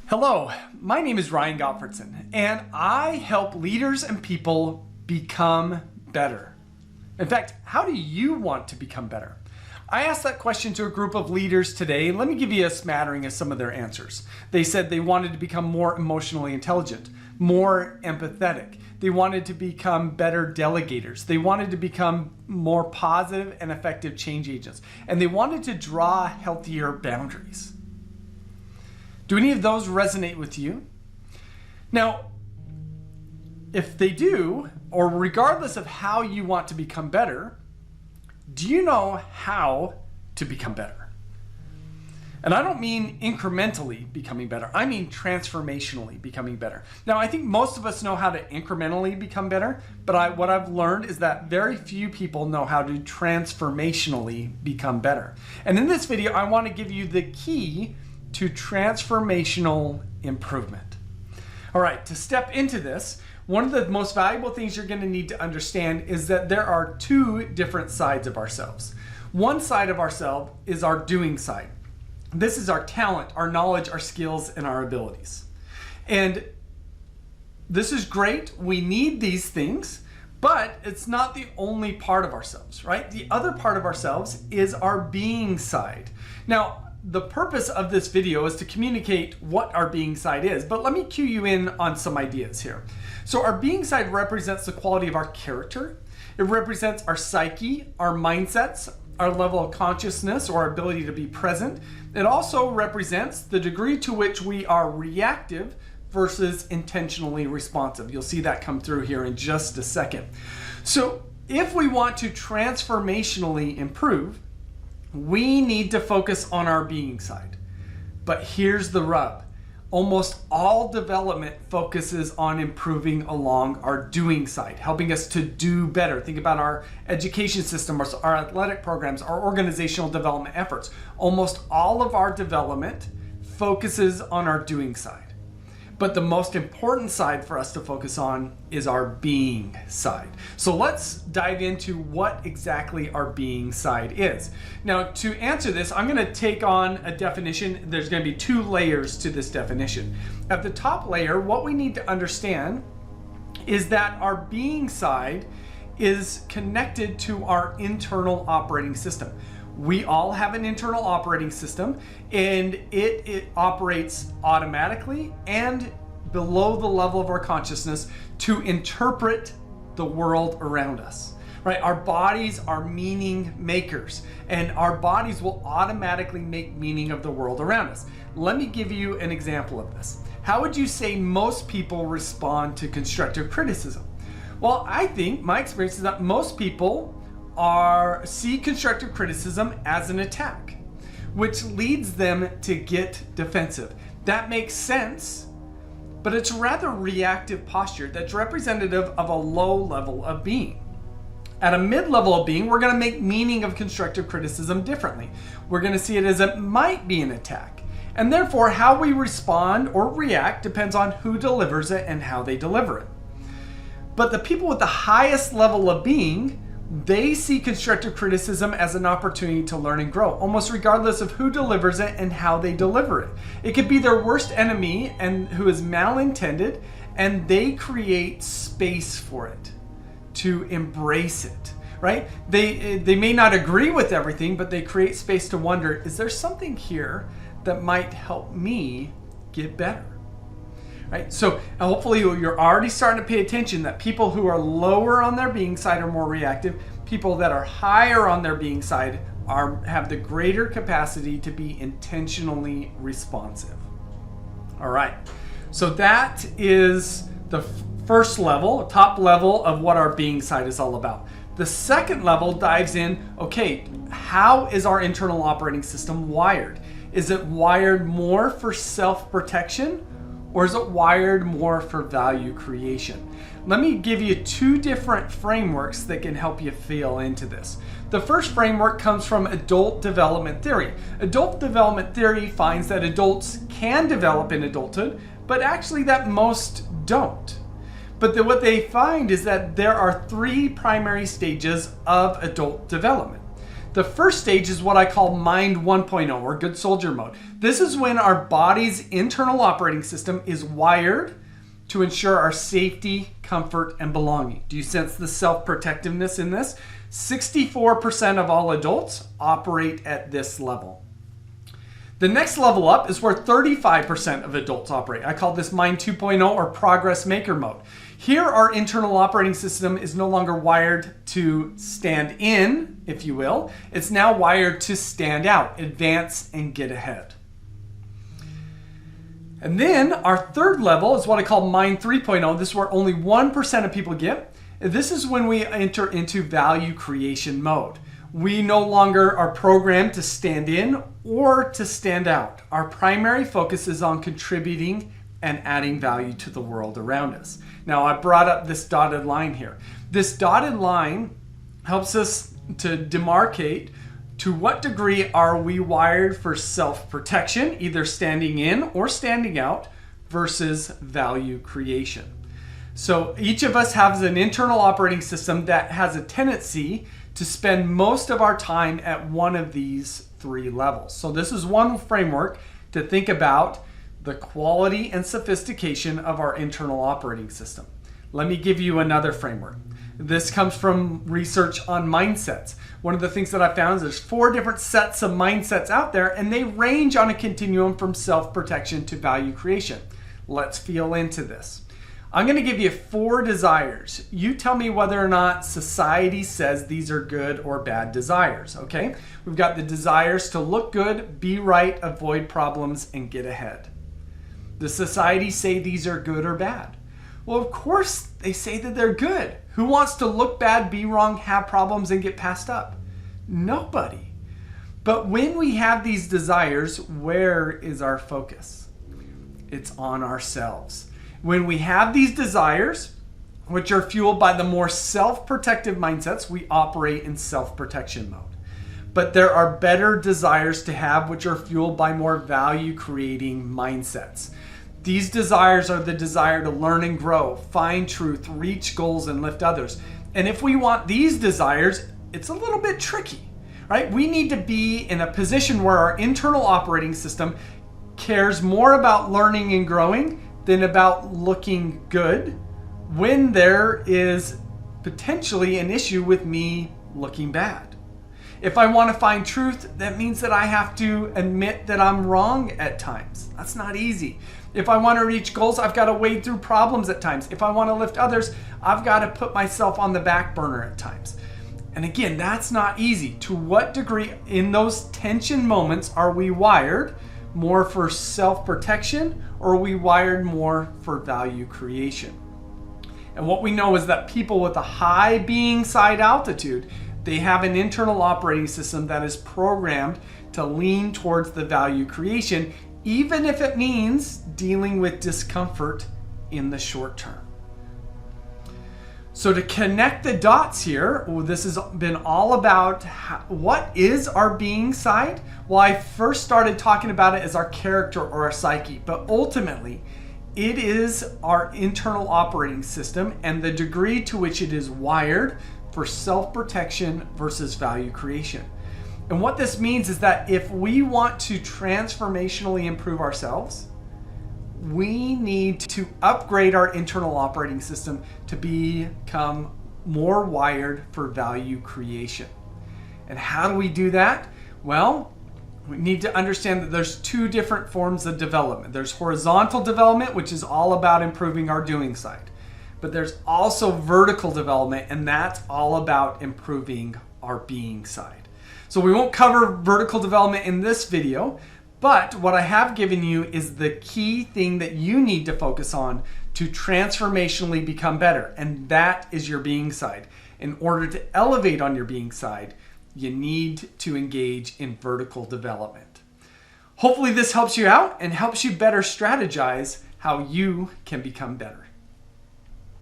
Hello, my name is Ryan Gottfredson, and I help leaders and people become better. In fact, how do you want to become better? I asked that question to a group of leaders today. Let me give you a smattering of some of their answers. They said they wanted to become more emotionally intelligent, more empathetic. They wanted to become better delegators. They wanted to become more positive and effective change agents. And they wanted to draw healthier boundaries. Do any of those resonate with you? Now, if they do, or regardless of how you want to become better, do you know how to become better? And I don't mean incrementally becoming better. I mean transformationally becoming better. Now, I think most of us know how to incrementally become better, but what I've learned is that very few people know how to transformationally become better. And in this video, I want to give you the key to transformational improvement. All right, to step into this, one of the most valuable things you're going to need to understand is that there are two different sides of ourselves. One side of ourselves is our doing side. This is our talent, our knowledge, our skills, and our abilities. And this is great. We need these things, but it's not the only part of ourselves, right? The other part of ourselves is our being side. Now, the purpose of this video is to communicate what our being side is, but let me cue you in on some ideas here. So our being side represents the quality of our character. It represents our psyche, our mindsets, our level of consciousness, or our ability to be present. It also represents the degree to which we are reactive versus intentionally responsive. You'll see that come through here in just a second. So if we want to transformationally improve, we need to focus on our being side. But here's the rub. Almost all development focuses on improving along our doing side, helping us to do better. Think about our education system, our athletic programs, our organizational development efforts. Almost all of our development focuses on our doing side. But the most important side for us to focus on is our being side. So let's dive into what exactly our being side is. Now, to answer this, I'm going to take on a definition. There's going to be two layers to this definition. At the top layer, what we need to understand is that our being side is connected to our internal operating system. We all have an internal operating system, and it operates automatically and below the level of our consciousness to interpret the world around us. Right? Our bodies are meaning makers, and our bodies will automatically make meaning of the world around us. Let me give you an example of this. How would you say most people respond to constructive criticism? Well, I think my experience is that most people see constructive criticism as an attack, which leads them to get defensive. That makes sense, but it's a rather reactive posture that's representative of a low level of being. At a mid-level of being, we're going to make meaning of constructive criticism differently. We're going to see it as it might be an attack. And therefore, how we respond or react depends on who delivers it and how they deliver it. But the people with the highest level of being, they see constructive criticism as an opportunity to learn and grow, almost regardless of who delivers it and how they deliver it. It could be their worst enemy and who is malintended, and they create space for it to embrace it, right? They may not agree with everything, but they create space to wonder, is there something here that might help me get better? Right? So hopefully you're already starting to pay attention that people who are lower on their being side are more reactive. People that are higher on their being side have the greater capacity to be intentionally responsive. All right. So that is the first level, top level of what our being side is all about. The second level dives in, okay, how is our internal operating system wired? Is it wired more for self-protection, or is it wired more for value creation? Let me give you two different frameworks that can help you feel into this. The first framework comes from adult development theory. Adult development theory finds that adults can develop in adulthood, but actually that most don't. But what they find is that there are three primary stages of adult development. The first stage is what I call Mind 1.0, or Good Soldier Mode. This is when our body's internal operating system is wired to ensure our safety, comfort, and belonging. Do you sense the self-protectiveness in this? 64% of all adults operate at this level. The next level up is where 35% of adults operate. I call this Mind 2.0, or Progress Maker Mode. Here, our internal operating system is no longer wired to stand in, if you will. It's now wired to stand out, advance, and get ahead. And then our third level is what I call Mind 3.0. This is where only 1% of people get. This is when we enter into value creation mode. We no longer are programmed to stand in or to stand out. Our primary focus is on contributing and adding value to the world around us. Now, I brought up this dotted line here. This dotted line helps us to demarcate to what degree are we wired for self-protection, either standing in or standing out, versus value creation. So each of us has an internal operating system that has a tendency to spend most of our time at one of these three levels. So this is one framework to think about the quality and sophistication of our internal operating system. Let me give you another framework. This comes from research on mindsets. One of the things that I found is there's 4 different sets of mindsets out there, and they range on a continuum from self-protection to value creation. Let's feel into this. I'm going to give you 4 desires. You tell me whether or not society says these are good or bad desires, okay? We've got the desires to look good, be right, avoid problems, and get ahead. Does society say these are good or bad? Well, of course they say that they're good. Who wants to look bad, be wrong, have problems, and get passed up? Nobody. But when we have these desires, where is our focus? It's on ourselves. When we have these desires, which are fueled by the more self-protective mindsets, we operate in self-protection mode. But there are better desires to have, which are fueled by more value-creating mindsets. These desires are the desire to learn and grow, find truth, reach goals, and lift others. And if we want these desires, it's a little bit tricky, right? We need to be in a position where our internal operating system cares more about learning and growing than about looking good when there is potentially an issue with me looking bad. If I want to find truth, that means that I have to admit that I'm wrong at times. That's not easy. If I want to reach goals, I've got to wade through problems at times. If I want to lift others, I've got to put myself on the back burner at times. And again, that's not easy. To what degree in those tension moments are we wired more for self-protection, or are we wired more for value creation? And what we know is that people with a high being side altitude, they have an internal operating system that is programmed to lean towards the value creation, even if it means dealing with discomfort in the short term. So to connect the dots here, this has been all about what is our being side? Well, I first started talking about it as our character or our psyche, but ultimately it is our internal operating system and the degree to which it is wired for self-protection versus value creation. And what this means is that if we want to transformationally improve ourselves, we need to upgrade our internal operating system to become more wired for value creation. And how do we do that? Well, we need to understand that there's 2 different forms of development. There's horizontal development, which is all about improving our doing side. But there's also vertical development, and that's all about improving our being side. So we won't cover vertical development in this video, but what I have given you is the key thing that you need to focus on to transformationally become better, and that is your being side. In order to elevate on your being side, you need to engage in vertical development. Hopefully this helps you out and helps you better strategize how you can become better.